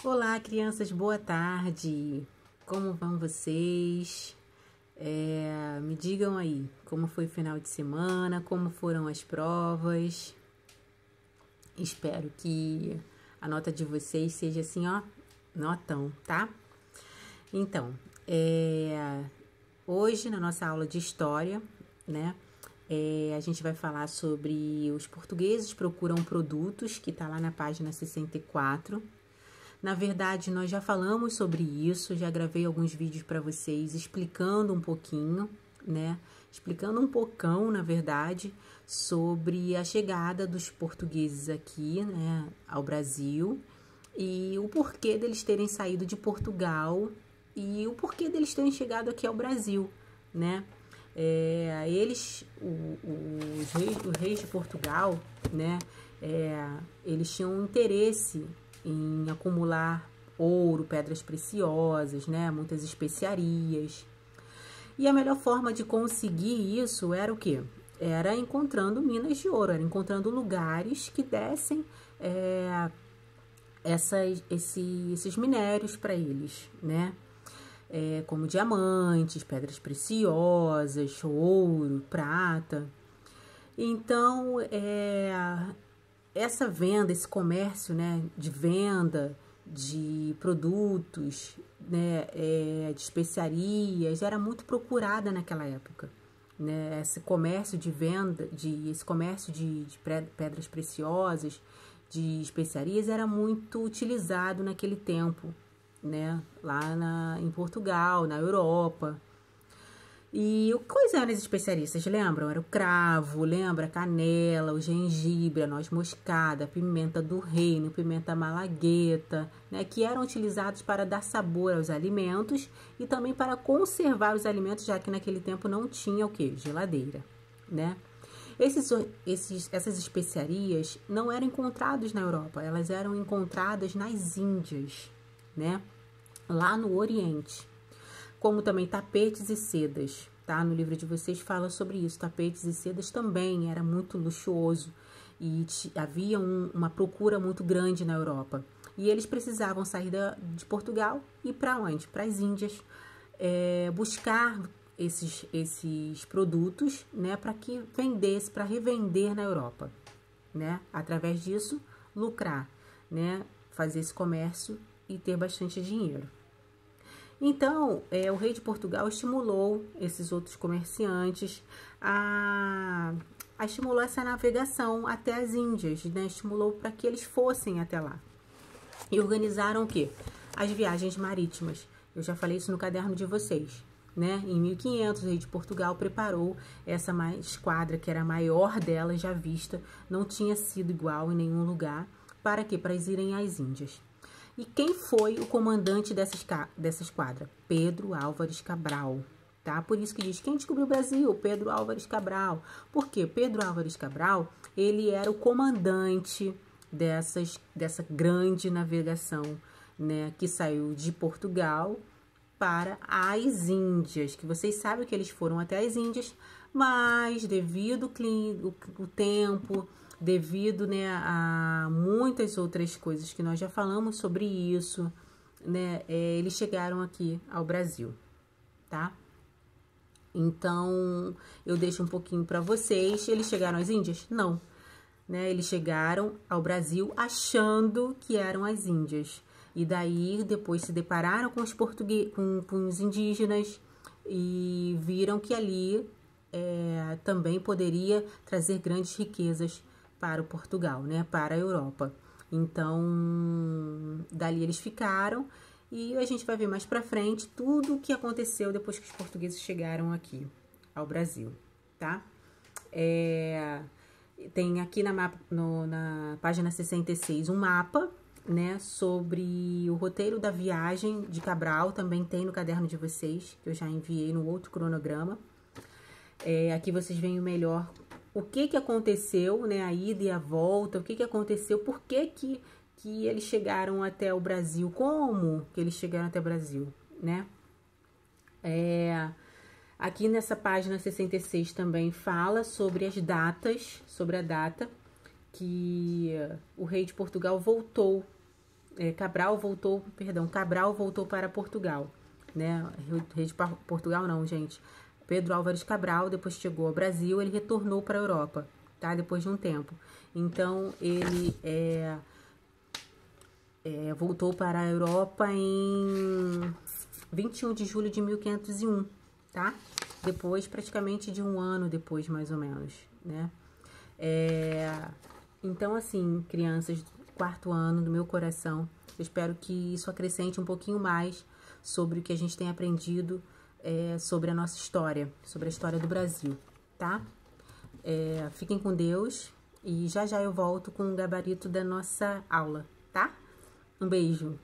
Olá, crianças, boa tarde. Como vão vocês? Me digam aí, como foi o final de semana, como foram as provas. Espero que a nota de vocês seja assim, ó, notão, tá? Então, hoje na nossa aula de história, né, a gente vai falar sobre os portugueses procuram produtos, que tá lá na página 64. Na verdade, nós já falamos sobre isso, já gravei alguns vídeos para vocês explicando um pouquinho, né? Explicando um pocão, na verdade, sobre a chegada dos portugueses aqui, né, ao Brasil e o porquê deles terem saído de Portugal e o porquê deles terem chegado aqui ao Brasil, né? Os reis de Portugal, né? Eles tinham interesse em acumular ouro, pedras preciosas, né? Muitas especiarias. E a melhor forma de conseguir isso era o quê? Era encontrando minas de ouro, era encontrando lugares que dessem esses minérios para eles, né? Como diamantes, pedras preciosas, ouro, prata. Então, essa venda, esse comércio, né, de venda de produtos, né, de especiarias, era muito procurada naquela época, né? Esse comércio de venda, esse comércio de pedras preciosas, de especiarias, era muito utilizado naquele tempo, né? Lá em Portugal, na Europa. E quais eram as especiarias? Vocês lembram? Era o cravo, lembra? A canela, o gengibre, a noz moscada, a pimenta do reino, pimenta malagueta, né? Que eram utilizados para dar sabor aos alimentos e também para conservar os alimentos, já que naquele tempo não tinha o quê? Geladeira, né? Essas especiarias não eram encontradas na Europa, elas eram encontradas nas Índias, né? Lá no Oriente. Como também tapetes e sedas, tá? No livro de vocês fala sobre isso. Tapetes e sedas também era muito luxuoso e havia uma procura muito grande na Europa. E eles precisavam sair de Portugal e para onde? Para as Índias, buscar esses produtos, né? Para que vendesse, para revender na Europa, né? Através disso, lucrar, né? Fazer esse comércio e ter bastante dinheiro. Então, o rei de Portugal estimulou esses outros comerciantes a estimular essa navegação até as Índias, né? Estimulou para que eles fossem até lá. E organizaram o quê? As viagens marítimas. Eu já falei isso no caderno de vocês, né? Em 1500, o rei de Portugal preparou essa esquadra, que era a maior delas já vista, não tinha sido igual em nenhum lugar. Para quê? Para irem às Índias. E quem foi o comandante dessa esquadra? Pedro Álvares Cabral, tá? Por isso que diz, quem descobriu o Brasil? Pedro Álvares Cabral. Por quê? Pedro Álvares Cabral, ele era o comandante dessa grande navegação, né? Que saiu de Portugal para as Índias, que vocês sabem que eles foram até as Índias, mas devido ao tempo, devido, né, a muitas outras coisas que nós já falamos sobre isso, né, eles chegaram aqui ao Brasil, tá? Então, eu deixo um pouquinho para vocês. Eles chegaram às Índias? Não, né? Eles chegaram ao Brasil achando que eram as Índias. E daí, depois se depararam com os portugueses, com os indígenas e viram que ali também poderia trazer grandes riquezas para o Portugal, né? Para a Europa. Então, dali eles ficaram e a gente vai ver mais pra frente tudo o que aconteceu depois que os portugueses chegaram aqui ao Brasil, tá? Tem aqui na página 66 um mapa, né, sobre o roteiro da viagem de Cabral, também tem no caderno de vocês, que eu já enviei no outro cronograma. Aqui vocês veem o melhor o que aconteceu, né, a ida e a volta, o que aconteceu, por que eles chegaram até o Brasil, como que eles chegaram até o Brasil, né? Aqui nessa página 66 também fala sobre as datas, sobre a data que o rei de Portugal voltou, Cabral voltou para Portugal, né? Rei de Portugal não, gente. Pedro Álvares Cabral, depois chegou ao Brasil, ele retornou para a Europa, tá? Depois de um tempo. Então, ele voltou para a Europa em 21 de julho de 1501, tá? Depois, praticamente de um ano depois, mais ou menos, né? Então, assim, crianças do 4º ano do meu coração, eu espero que isso acrescente um pouquinho mais sobre o que a gente tem aprendido sobre a nossa história, sobre a história do Brasil, tá? Fiquem com Deus e já já eu volto com o gabarito da nossa aula, tá? Um beijo!